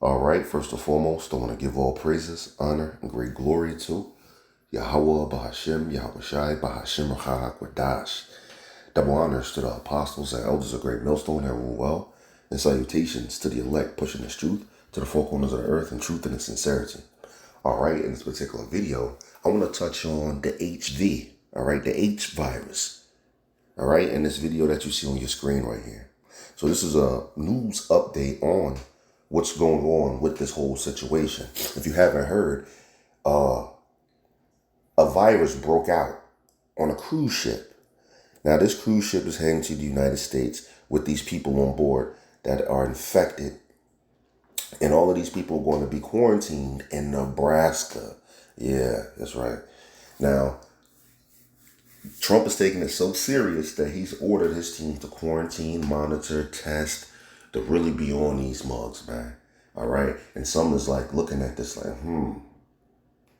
All right, first and foremost, I want to give all praises, honor, and great glory to Yahweh, Bahashem, Yahweh Shai, Bahashem, Rahak, double honors to the apostles and elders of Great Millstone that rule well, and salutations to the elect pushing this truth to the four corners of the earth in truth and in sincerity. All right, in this particular video, I want to touch on the HV, all right, the H virus, all right, in this video that you see on your screen right here. So this is a news update on what's going on with this whole situation. If you haven't heard, a virus broke out on a cruise ship. Now, this cruise ship is heading to the United States with these people on board that are infected. And all of these people are going to be quarantined in Nebraska. Yeah, that's right. Now, Trump is taking it so serious that he's ordered his team to quarantine, monitor, test, to really be on these mugs, man. All right. And some is like looking at this like,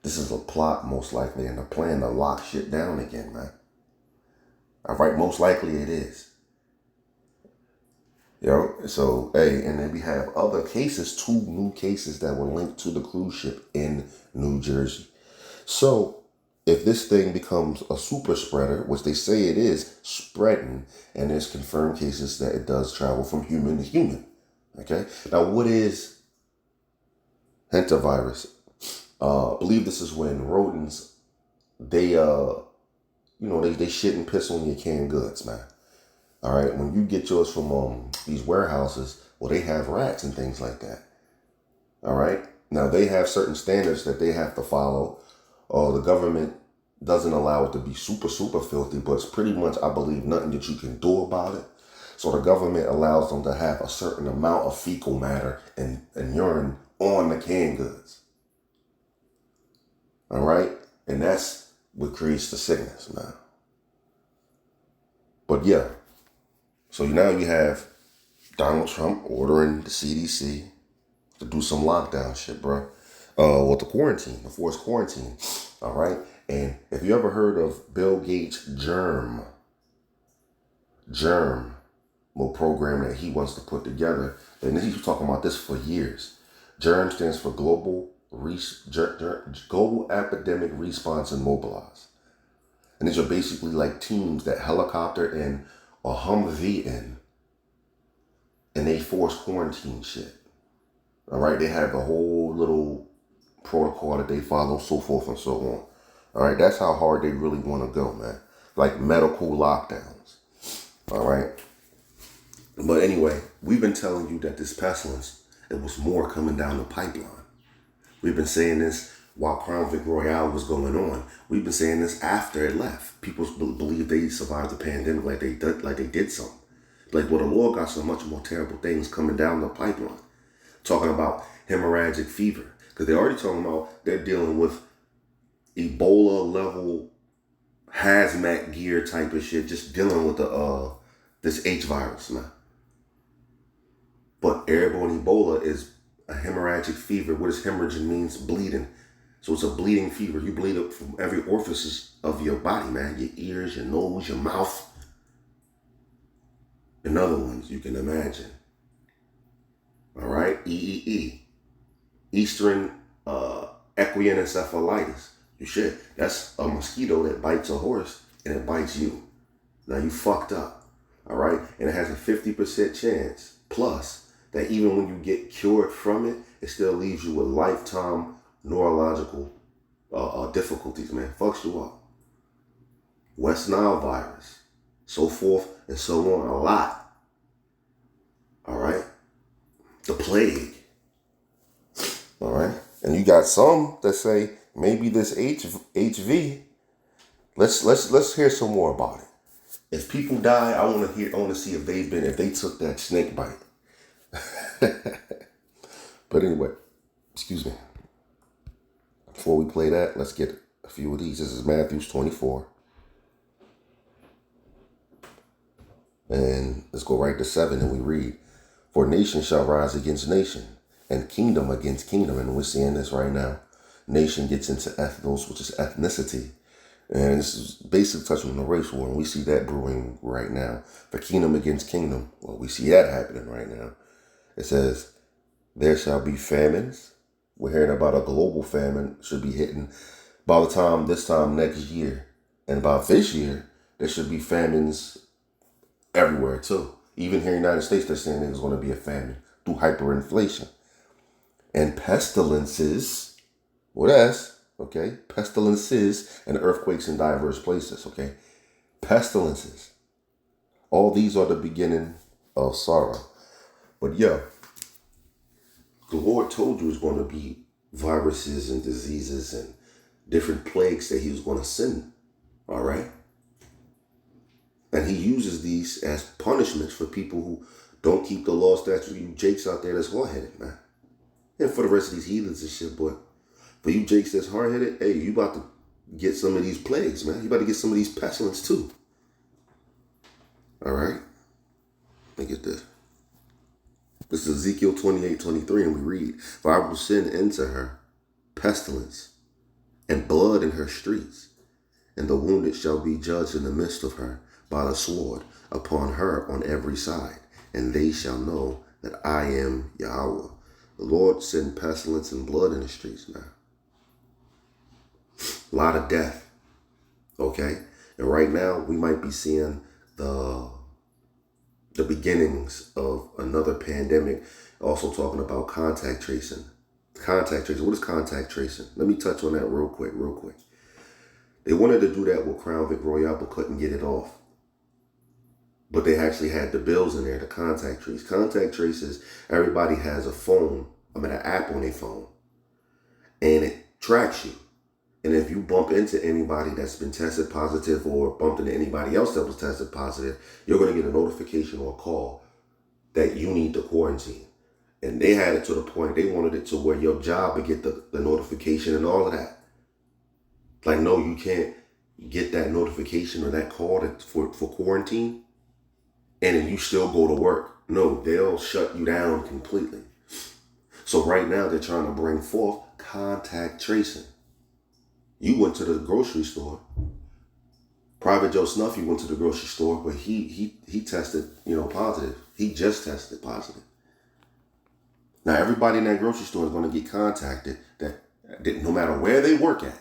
this is a plot most likely and a plan to lock shit down again, man. All right. Most likely it is. So, hey, and then we have other cases, 2 new cases that were linked to the cruise ship in New Jersey. So, if this thing becomes a super spreader, which they say it is spreading, and there's confirmed cases that it does travel from human to human. Okay. Now, what is hantavirus? I believe this is when rodents, they shit and piss on your canned goods, man. All right. When you get yours from these warehouses, well, they have rats and things like that. All right. Now, they have certain standards that they have to follow. The government doesn't allow it to be super, super filthy, but it's pretty much, I believe, nothing that you can do about it. So the government allows them to have a certain amount of fecal matter and urine on the canned goods. All right. And that's what creates the sickness, man. But yeah. So now you have Donald Trump ordering the CDC to do some lockdown shit, bro. With the quarantine, the forced quarantine. All right. And if you ever heard of Bill Gates' germ little program that he wants to put together, and he's talking about this for years. GERM stands for Global Epidemic Response and Mobilize. And these are basically like teams that helicopter in or Humvee in, and they force quarantine shit. All right, they have a whole little protocol that they follow, so forth and so on. All right, that's how hard they really want to go, man. Like medical lockdowns. All right. But anyway, we've been telling you that this pestilence, it was more coming down the pipeline. We've been saying this while Crown Vic Royale was going on. We've been saying this after it left. People believe they survived the pandemic like they did something. Like, well, the Lord got so much more terrible things coming down the pipeline. Talking about hemorrhagic fever. Because they're already talking about they're dealing with Ebola level hazmat gear type of shit. Just dealing with this H virus, man. But airborne Ebola is a hemorrhagic fever. What does hemorrhaging means? Bleeding. So it's a bleeding fever. You bleed up from every orifice of your body, man. Your ears, your nose, your mouth. And other ones you can imagine. All right? EEE. Eastern equine encephalitis. You shit. That's a mosquito that bites a horse and it bites you. Now you fucked up. All right? And it has a 50% chance plus that even when you get cured from it, it still leaves you with lifetime neurological difficulties, man. Fucks you up. West Nile virus, so forth and so on, a lot. All right? The plague. All right? And you got some that say maybe this HV. Let's hear some more about it. If people die, I want to see if they took that snake bite. But anyway, excuse me. Before we play that, let's get a few of these. This is Matthew 24. And let's go right to 7 and we read, "For nation shall rise against nation, and kingdom against kingdom." And we're seeing this right now. Nation gets into ethnos, which is ethnicity. And this is basically touching on the race war, and we see that brewing right now. For kingdom against kingdom, well, we see that happening right now. It says, There shall be famines. We're hearing about a global famine should be hitting by the time this time next year. And about this year, there should be famines everywhere too. Even here in the United States, they're saying there's going to be a famine through hyperinflation. And pestilences, what else? Okay, pestilences and earthquakes in diverse places. Okay, pestilences. All these are the beginning of sorrow. But yeah, the Lord told you it's going to be viruses and diseases and different plagues that he was going to send. All right. And he uses these as punishments for people who don't keep the law, statutes. You jakes out there that's hard-headed, man. And for the rest of these heathens and shit, boy. For you jakes that's hard-headed, hey, you about to get some of these plagues, man. You about to get some of these pestilence too. All right. Let me get this. This is Ezekiel 28:23, and we read, "For I will send into her pestilence and blood in her streets, and the wounded shall be judged in the midst of her by the sword upon her on every side, and they shall know that I am Yahweh." The Lord send pestilence and blood in the streets, man. A lot of death, okay? And right now, we might be seeing the beginnings of another pandemic, also talking about contact tracing. Contact tracing. What is contact tracing? Let me touch on that real quick. They wanted to do that with Crown Vic Royale, but couldn't get it off. But they actually had the bills in there, the contact trace. Contact traces, everybody has an app on their phone. And it tracks you. And if you bump into anybody that's been tested positive or bumped into anybody else that was tested positive, you're going to get a notification or a call that you need to quarantine. And they had it to the point, they wanted it to where your job would get the notification and all of that. Like, no, you can't get that notification or that call for quarantine and then you still go to work. No, they'll shut you down completely. So right now they're trying to bring forth contact tracing. You went to the grocery store. Private Joe Snuffy went to the grocery store, but he tested, positive. He just tested positive. Now everybody in that grocery store is going to get contacted that no matter where they work at.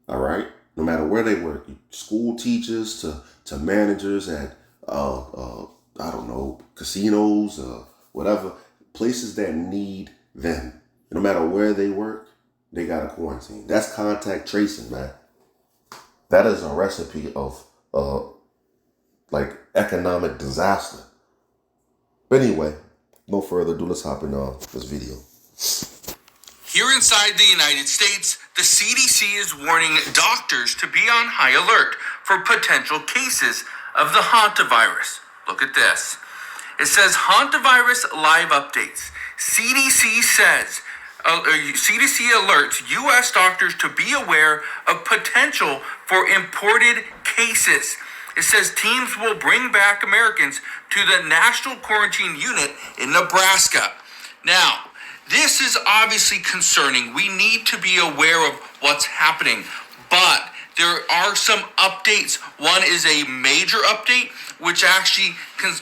All right, no matter where they work, school teachers to managers at I don't know, casinos, whatever places that need them. No matter where they work, they got a quarantine. That's contact tracing, man. That is a recipe of economic disaster. But anyway, no further ado, let's hop in this video. Here inside the United States, the CDC is warning doctors to be on high alert for potential cases of the hantavirus. Look at this. It says hantavirus live updates. CDC says CDC alerts U.S. doctors to be aware of potential for imported cases. It says teams will bring back Americans to the National Quarantine Unit in Nebraska. Now, this is obviously concerning. We need to be aware of what's happening, but there are some updates. One is a major update, which actually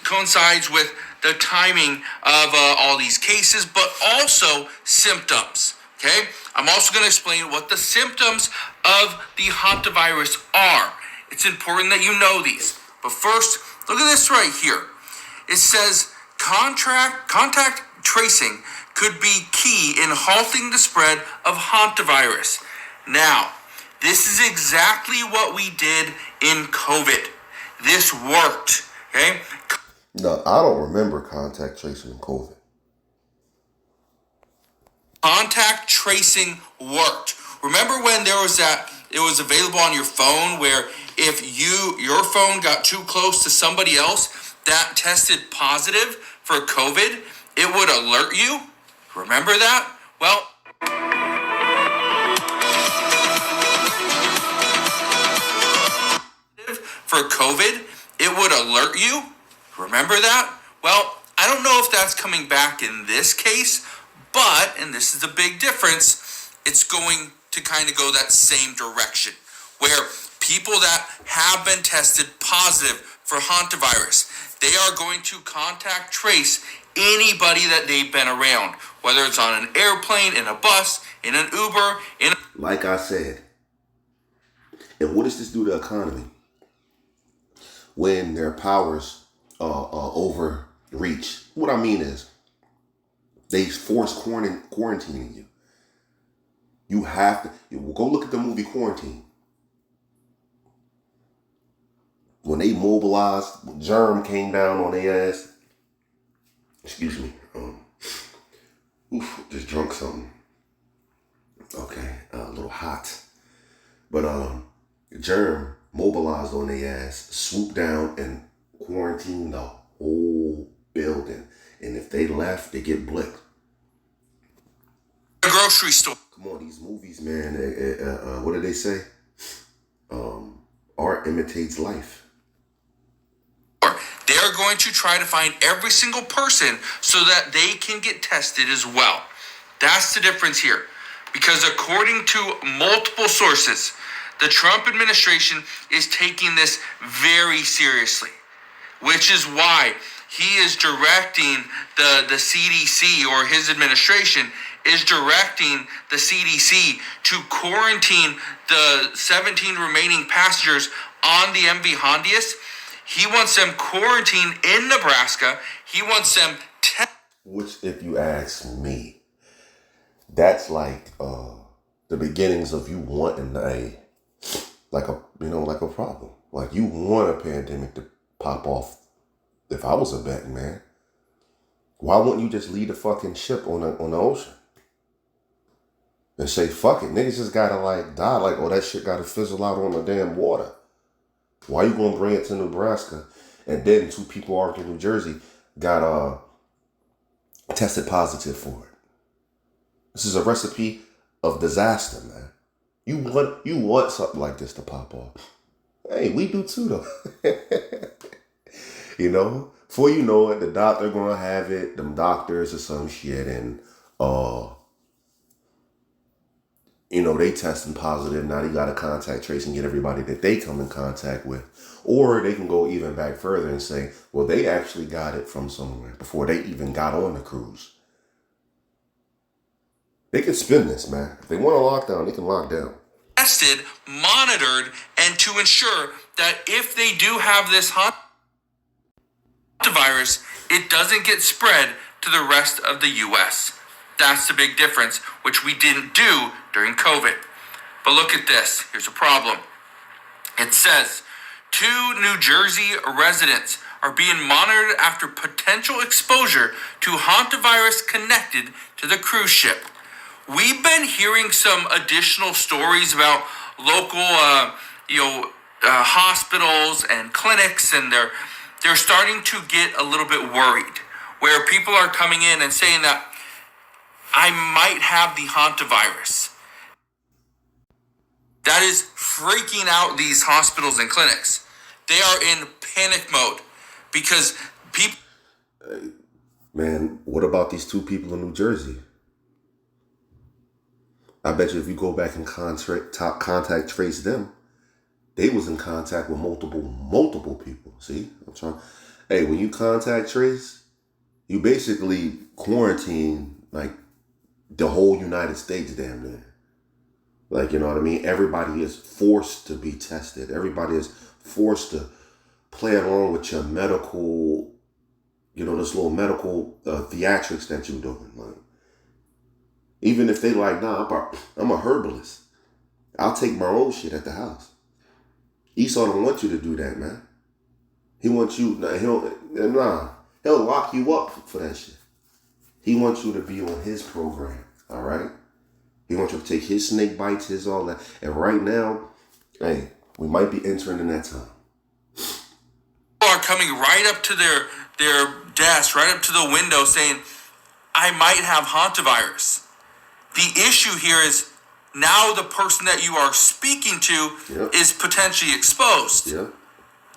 coincides with the timing of all these cases, but also symptoms. Okay? I'm also going to explain what the symptoms of the hantavirus are. It's important that you know these. But first, look at this right here. It says contact tracing could be key in halting the spread of hantavirus. Now, this is exactly what we did in COVID. This worked, okay? No, I don't remember contact tracing in COVID. Contact tracing worked. Remember when there was it was available on your phone where if your phone got too close to somebody else that tested positive for COVID, it would alert you? Remember that? Well, for COVID, it would alert you. Remember that? Well, I don't know if that's coming back in this case, but, and this is a big difference, it's going to kind of go that same direction, where people that have been tested positive for hantavirus, they are going to contact trace anybody that they've been around, whether it's on an airplane, in a bus, in an Uber, like I said. And what does this do to the economy? When their powers overreach. What I mean is, they force quarantining you. You have to go look at the movie Quarantine. When they mobilized, when Germ came down on their ass. Excuse me. Just drunk something. Okay, a little hot. But Germ mobilized on their ass, swooped down and quarantined the whole building. And if they left, they get blicked. the grocery store. Come on, these movies, man. What do they say? Art imitates life. They are going to try to find every single person so that they can get tested as well. That's the difference here. Because according to multiple sources, the Trump administration is taking this very seriously, which is why he is directing the CDC, or his administration is directing the CDC to quarantine the 17 remaining passengers on the MV Hondius. He wants them quarantined in Nebraska. He wants them Which, if you ask me, that's like the beginnings of you wanting like a problem. Like, you want a pandemic to pop off. If I was a betting man, why wouldn't you just leave the fucking ship on the ocean and say, fuck it, niggas just gotta like die, like, oh, that shit gotta fizzle out on the damn water. Why you gonna bring it to Nebraska, and then 2 people over in New Jersey got tested positive for it? This is a recipe of disaster, man. You want something like this to pop off. Hey, we do too, though. Before you know it, the doctor gonna have it, them doctors or some shit, and they testing positive. Now they got to contact trace and get everybody that they come in contact with. Or they can go even back further and say, well, they actually got it from somewhere before they even got on the cruise. They can spin this, man. If they want to lock down, they can lock down. tested, monitored, and to ensure that if they do have this virus, it doesn't get spread to the rest of the U.S. That's the big difference, which we didn't do during COVID. But look at this. Here's a problem. It says 2 New Jersey residents are being monitored after potential exposure to hantavirus connected to the cruise ship. We've been hearing some additional stories about local, hospitals and clinics, and they're starting to get a little bit worried, where people are coming in and saying that I might have the hantavirus. That is freaking out these hospitals and clinics. They are in panic mode because people. Man, what about these 2 people in New Jersey? I bet you if you go back and contact trace them, they was in contact with multiple people. See, Hey, when you contact trace, you basically quarantine like the whole United States, damn near. Like, you know what I mean? Everybody is forced to be tested. Everybody is forced to play along with your medical, this little medical theatrics that you're doing. Like, even if they like, nah, I'm a herbalist. I'll take my own shit at the house. Esau don't want you to do that, man. He wants you, he'll lock you up for that shit. He wants you to be on his program, all right? He wants you to take his snake bites, his all that. And right now, hey, we might be entering in that time. People are coming right up to their desk, right up to the window saying, I might have hantavirus. The issue here is now the person that you are speaking to is potentially exposed. Yeah.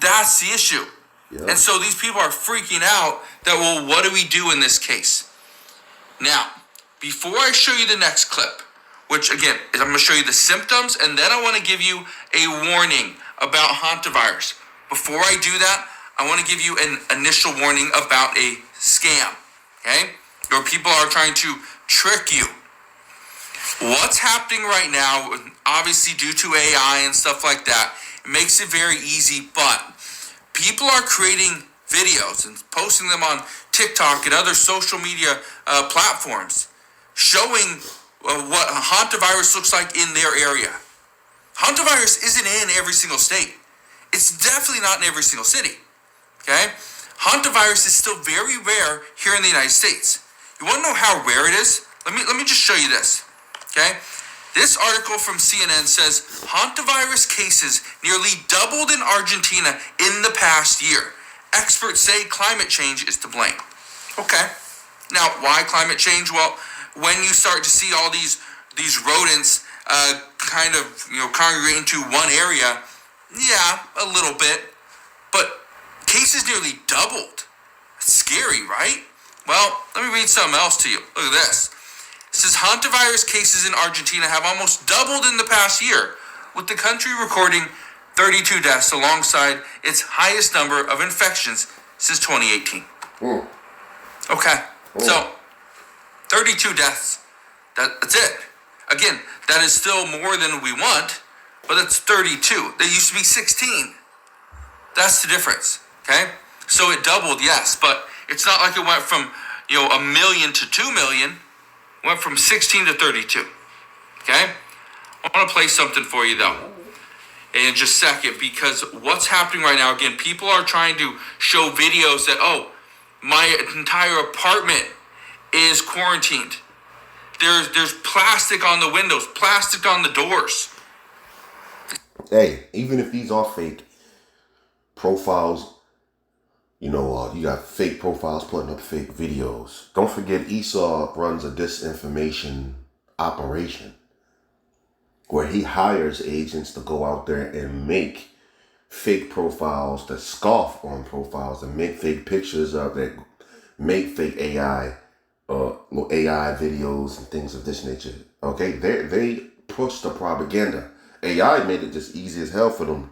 That's the issue. Yeah. And so these people are freaking out that, well, what do we do in this case? Now, before I show you the next clip, which again, is I'm going to show you the symptoms, and then I want to give you a warning about hantavirus. Before I do that, I want to give you an initial warning about a scam. okay? Or people are trying to trick you. What's happening right now, obviously due to AI and stuff like that, it makes it very easy, but people are creating videos and posting them on TikTok and other social media platforms showing what hantavirus looks like in their area. Hantavirus isn't in every single state. It's definitely not in every single city. Okay? Hantavirus is still very rare here in the United States. You want to know how rare it is? Let me just show you this. Okay? This article from CNN says hantavirus cases nearly doubled in Argentina in the past year. Experts say climate change is to blame. Okay. Now, why climate change? Well, when you start to see all these rodents kind of congregate into one area, yeah, a little bit, but cases nearly doubled. It's scary, right? Well, let me read something else to you. Look at this. It says hantavirus cases in Argentina have almost doubled in the past year, with the country recording 32 deaths alongside its highest number of infections since 2018. Okay, so 32 deaths. That's it. Again, that is still more than we want, but that's 32. There used to be 16. That's the difference, okay? So it doubled, yes, but it's not like it went from, 1 million to 2 million. It went from 16 to 32, okay? I want to play something for you, though, in just a second, because what's happening right now, again, people are trying to show videos that, my entire apartment is quarantined. There's plastic on the windows, plastic on the doors. Hey, even if these are fake profiles, you got fake profiles putting up fake videos. Don't forget Esau runs a disinformation operation where he hires agents to go out there and make fake profiles that scoff on profiles and make fake pictures of that, make fake AI videos and things of this nature. Okay, they push the propaganda. AI made it just easy as hell for them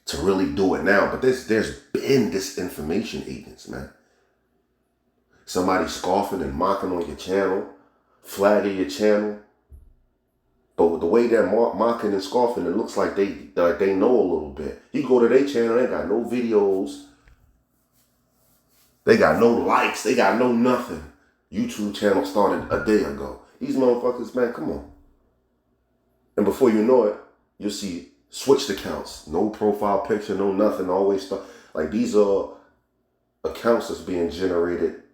to really do it now, but there's been disinformation agents, man. Somebody scoffing and mocking on your channel, flagging your channel, but with the way they're mocking and scoffing, it looks like they know a little bit. You go to their channel, they got no videos, they got no likes, they got no nothing. YouTube channel started a day ago. These motherfuckers, man, come on. And before you know it, you'll see switched accounts, no profile picture, no nothing, always stuff. Like, these are accounts that's being generated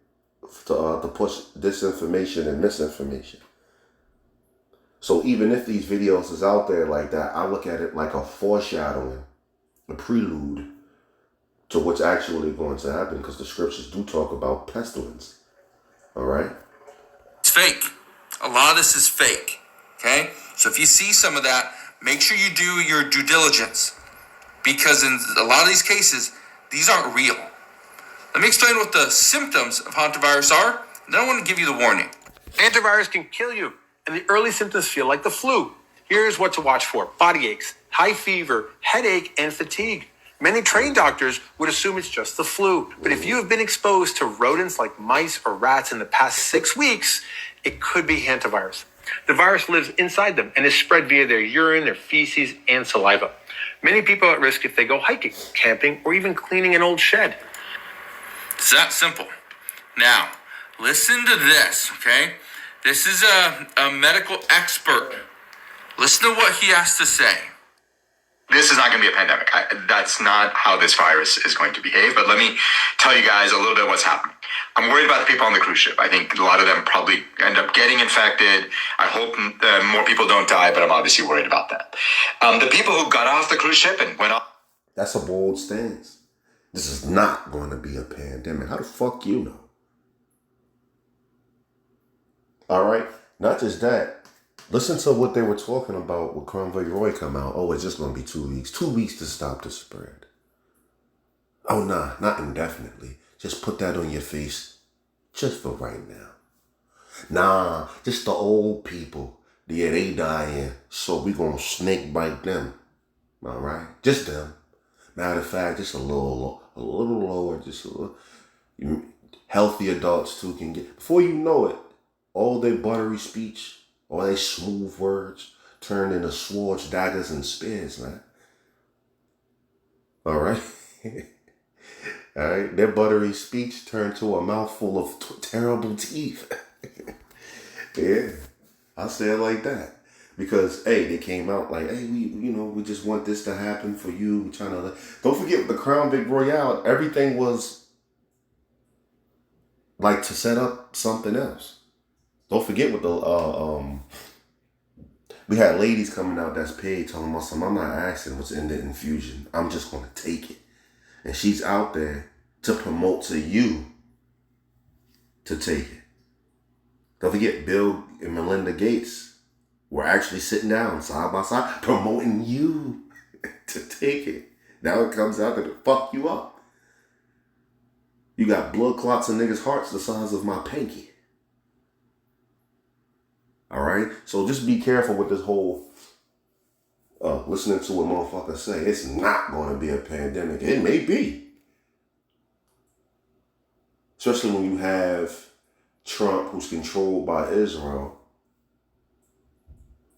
to push disinformation and misinformation. So even if these videos is out there like that, I look at it like a foreshadowing, a prelude to what's actually going to happen, because the scriptures do talk about pestilence. All right? It's fake. A lot of this is fake. Okay? So if you see some of that, make sure you do your due diligence, because in a lot of these cases, these aren't real. Let me explain what the symptoms of hantavirus are, and then I want to give you the warning. Hantavirus can kill you, and the early symptoms feel like the flu. Here's what to watch for: body aches, high fever, headache, and fatigue. Many trained doctors would assume it's just the flu, but if you have been exposed to rodents like mice or rats in the past 6 weeks, it could be hantavirus. The virus lives inside them and is spread via their urine, their feces, and saliva. Many people are at risk if they go hiking, camping, or even cleaning an old shed. It's that simple. Now, listen to this, okay? This is a medical expert. Listen to what he has to say. This is not going to be a pandemic. That's not how this virus is going to behave. But let me tell you guys a little bit of what's happening. I'm worried about the people on the cruise ship. I think a lot of them probably end up getting infected. I hope more people don't die, but I'm obviously worried about that. The people who got off the cruise ship and went off. That's a bold stance. This is not going to be a pandemic. How the fuck you know? All right. Not just that. Listen to what they were talking about when Convoy Roy come out. Oh, it's just going to be 2 weeks. 2 weeks to stop the spread. Oh, nah, not indefinitely. Just put that on your face just for right now. Nah, just the old people. Yeah, they dying, so we going to snake bite them. All right? Just them. Matter of fact, just a little lower, just a little. healthy adults too can get. Before you know it, all their buttery speech, all their smooth words turn into swords, daggers, and spears, man. All right? All right? Their buttery speech turned to a mouthful of terrible teeth. Yeah, I say it like that. Because, hey, they came out like, hey, we just want this to happen for you. We're trying to, don't forget the Crown Vic Royale, everything was like to set up something else. Don't forget with the, we had ladies coming out that's paid telling us, I'm not asking what's in the infusion. I'm just going to take it. And she's out there to promote to you to take it. Don't forget Bill and Melinda Gates were actually sitting down side by side promoting you to take it. Now it comes out to fuck you up. You got blood clots in niggas' hearts the size of my pinky. All right? So just be careful with this whole listening to what motherfuckers say. It's not going to be a pandemic. It may be. Especially when you have Trump, who's controlled by Israel,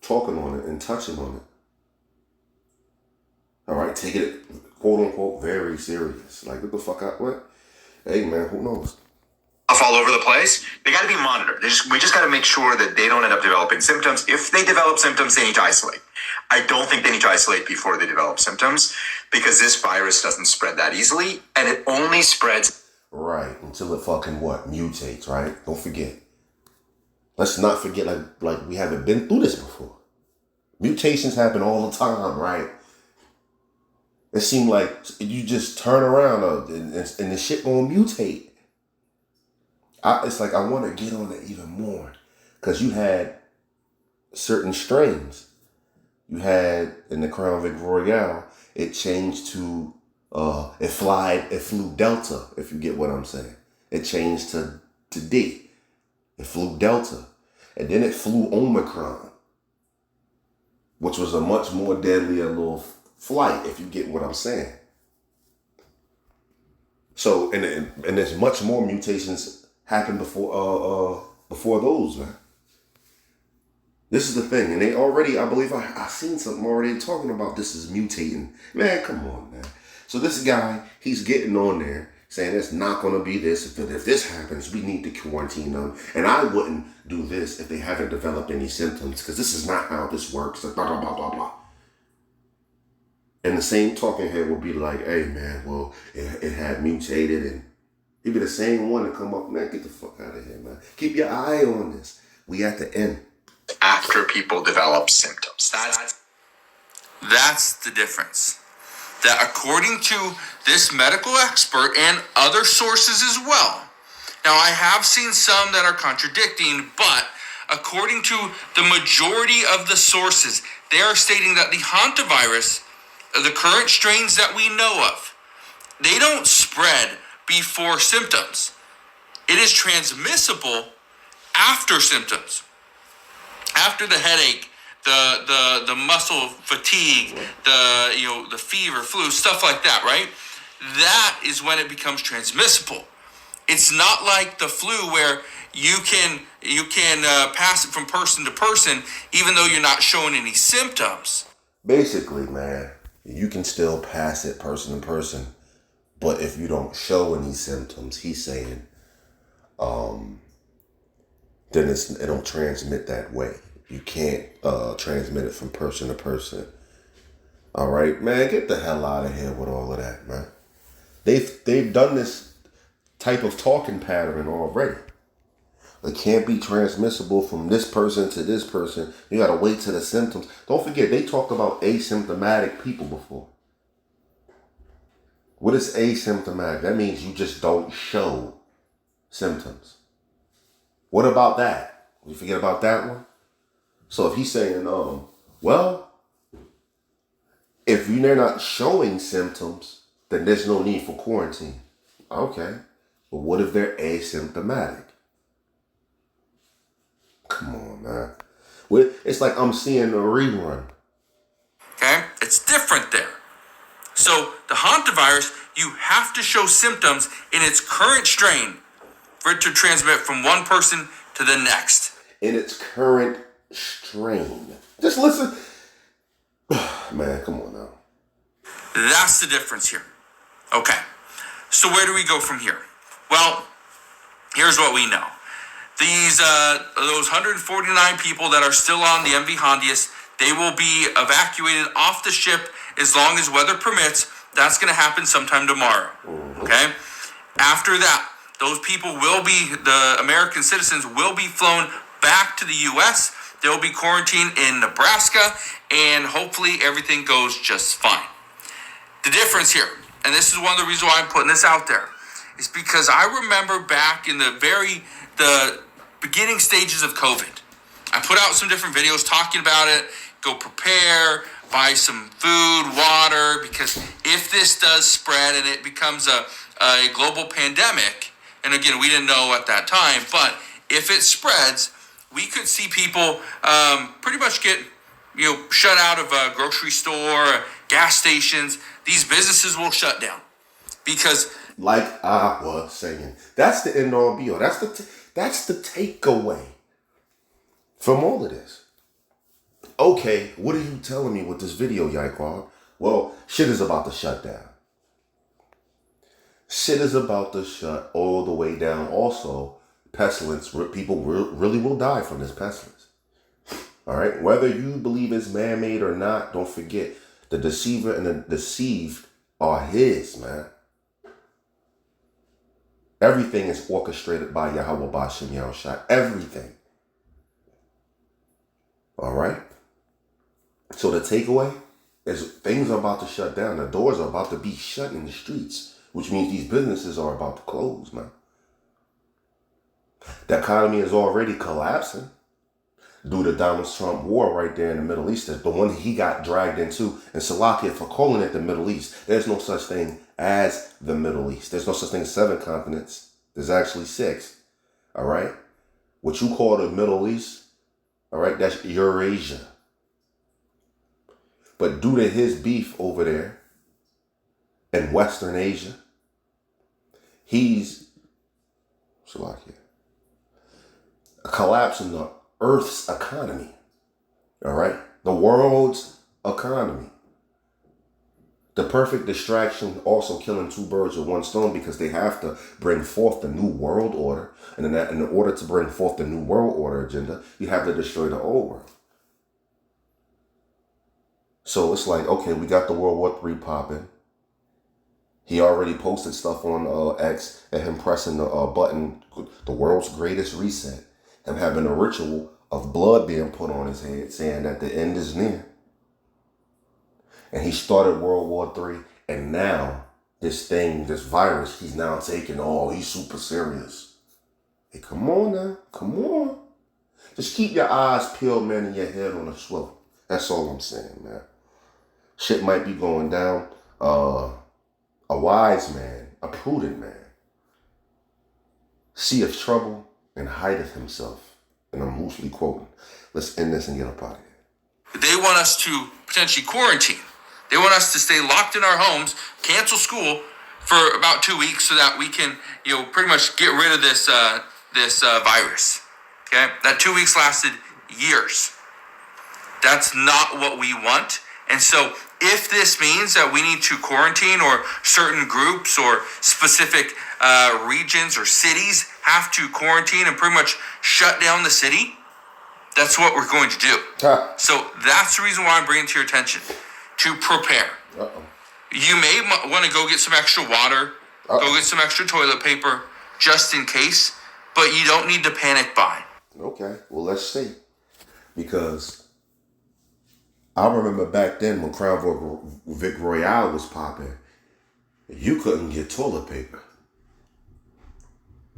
talking on it and touching on it. All right, taking it, quote unquote, very serious. Like, what the fuck? What? Hey, man, who knows? All over the place. They got to be monitored. We just got to make sure that they don't end up developing symptoms. If they develop symptoms, they need to isolate. I don't think they need to isolate before they develop symptoms because this virus doesn't spread that easily, and it only spreads. Right, until it fucking what? Mutates, right? Don't forget. Let's not forget, like we haven't been through this before. Mutations happen all the time, right? It seems like you just turn around and the shit gonna mutate. It's like I want to get on it even more. Because you had certain strains. You had, in the Crown Vic Royale, it changed to, it flew Delta, if you get what I'm saying. It changed to D. It flew Delta. And then it flew Omicron, which was a much more deadlier little flight, if you get what I'm saying. So, and there's much more mutations happen before those, man. This is the thing, and they already, I believe I seen something already talking about this is mutating. Man, come on, man. So this guy, he's getting on there saying it's not going to be this. If this happens, we need to quarantine them. And I wouldn't do this if they haven't developed any symptoms, because this is not how this works. Blah, blah, blah, blah, blah. And the same talking head will be like, hey, man, well, it had mutated. And he'd be the same one to come up, man, get the fuck out of here, man. Keep your eye on this. We at the end. After people develop symptoms. That's the difference. That according to this medical expert and other sources as well. Now, I have seen some that are contradicting, but according to the majority of the sources, they are stating that the hantavirus, the current strains that we know of, they don't spread before symptoms. It is transmissible after symptoms. After the headache, the muscle fatigue, the fever, flu, stuff like that, right? That is when it becomes transmissible. It's not like the flu where you can pass it from person to person even though you're not showing any symptoms. Basically, man, you can still pass it person to person, but if you don't show any symptoms, he's saying, then it don't transmit that way. You can't transmit it from person to person. All right, man, get the hell out of here with all of that, man. They've done this type of talking pattern already. It can't be transmissible from this person to this person. You gotta wait till the symptoms. Don't forget, they talked about asymptomatic people before. What is asymptomatic? That means you just don't show symptoms. What about that? You forget about that one? So if he's saying, well, if they're not showing symptoms, then there's no need for quarantine. Okay. But what if they're asymptomatic? Come on, man. It's like I'm seeing a rerun. Okay? It's different there. So the hantavirus, you have to show symptoms in its current strain for it to transmit from one person to the next. In its current strain. Just listen. Man, come on now. That's the difference here. Okay, so where do we go from here? Well, here's what we know. Those 149 people that are still on the MV Hondius, they will be evacuated off the ship as long as weather permits. That's going to happen sometime tomorrow. Okay? After that, those people the American citizens will be flown back to the U.S. They'll be quarantined in Nebraska, and hopefully everything goes just fine. The difference here, and this is one of the reasons why I'm putting this out there, is because I remember back in the beginning stages of COVID, I put out some different videos talking about it. Go prepare, buy some food, water, because if this does spread and it becomes a global pandemic, and again, we didn't know at that time, but if it spreads, we could see people pretty much get shut out of a grocery store, gas stations. These businesses will shut down because, like I was saying, that's the end all be all. That's the takeaway from all of this. Okay, what are you telling me with this video, Yaquan? Well, shit is about to shut down. Shit is about to shut all the way down. Also, pestilence, people really will die from this pestilence. All right, whether you believe it's man-made or not, don't forget, the deceiver and the deceived are his, man. Everything is orchestrated by Yahweh Bashem Yahushua. Everything. All right? So the takeaway is things are about to shut down. The doors are about to be shut in the streets, which means these businesses are about to close, man. The economy is already collapsing due to Donald Trump war right there in the Middle East. The one he got dragged into. And Salakia, for calling it the Middle East, there's no such thing as the Middle East. There's no such thing as 7 continents. There's actually 6. All right? What you call the Middle East, all right, that's Eurasia. But due to his beef over there in Western Asia, he's Salakia, collapsing the Earth's economy. All right? The world's economy. The perfect distraction, also killing 2 birds with 1 stone, because they have to bring forth the new world order. And in order to bring forth the new world order agenda, you have to destroy the old world. So it's like, okay, we got the World War III popping. He already posted stuff on X and him pressing the button, the world's greatest reset. Him having a ritual of blood being put on his head, saying that the end is near. And he started World War III, and now this virus, he's now taking, he's super serious. Hey, come on now, come on. Just keep your eyes peeled, man, and your head on a swivel. That's all I'm saying, man. Shit might be going down. A wise man, a prudent man, seeth trouble and hideth himself. And I'm loosely quoting. Let's end this and get up out of here. they want us to potentially quarantine. They want us to stay locked in our homes, cancel school for about 2 weeks so that we can, pretty much get rid of this virus. Okay? That 2 weeks lasted years. That's not what we want. And so if this means that we need to quarantine, or certain groups or specific regions or cities have to quarantine and pretty much shut down the city, that's what we're going to do. So that's the reason why I'm bringing it to your attention, to prepare. You may want to go get some extra water, go get some extra toilet paper, just in case, but you don't need to panic buy. Okay, well, let's see. Because I remember back then when Crown Vic Royale was popping, you couldn't get toilet paper.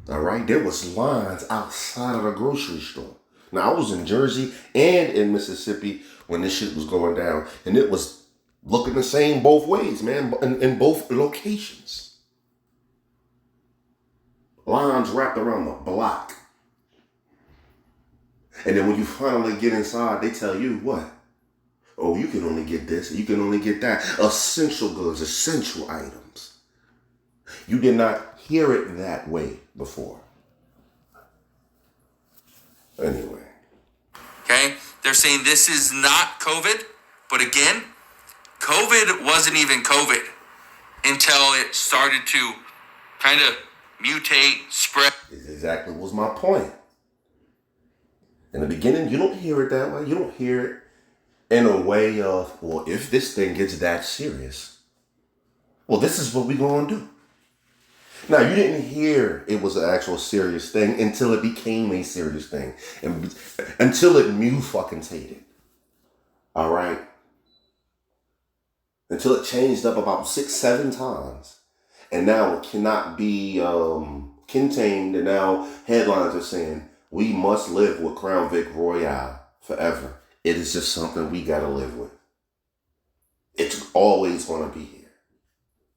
All right, there was lines outside of the grocery store. Now, I was in Jersey and in Mississippi when this shit was going down, and it was looking the same both ways, man, in both locations. Lines wrapped around the block. And then when you finally get inside, they tell you what? Oh, you can only get this, you can only get that. Essential goods, essential items. You did not hear it that way before. Anyway. Okay? They're saying this is not COVID, but again, COVID wasn't even COVID until it started to kind of mutate, spread. It exactly was my point. In the beginning, you don't hear it that way. You don't hear it in a way of, well, if this thing gets that serious, well, this is what we're going to do. Now, you didn't hear it was an actual serious thing until it became a serious thing. And until it mutated. All right? Until it changed up about 6-7 times. And now it cannot be contained. And now headlines are saying, we must live with Crown Vic Royale forever. It is just something we got to live with. It's always going to be here.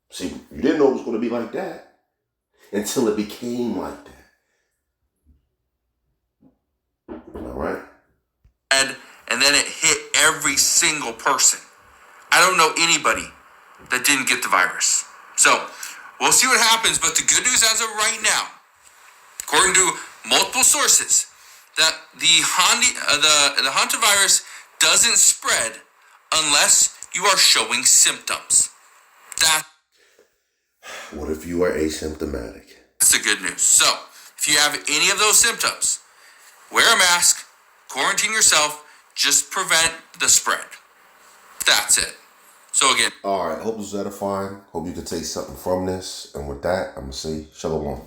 See, you didn't know it was going to be like that until it became like that. All right? And then it hit every single person. I don't know anybody that didn't get the virus. So we'll see what happens. But the good news as of right now, according to multiple sources, that the hantavirus doesn't spread unless you are showing symptoms. What if you are asymptomatic? That's the good news. So if you have any of those symptoms, wear a mask, quarantine yourself, just prevent the spread. That's it. So again. All right. Hope this was edifying. Hope you could take something from this. And with that, I'm going to say shalom.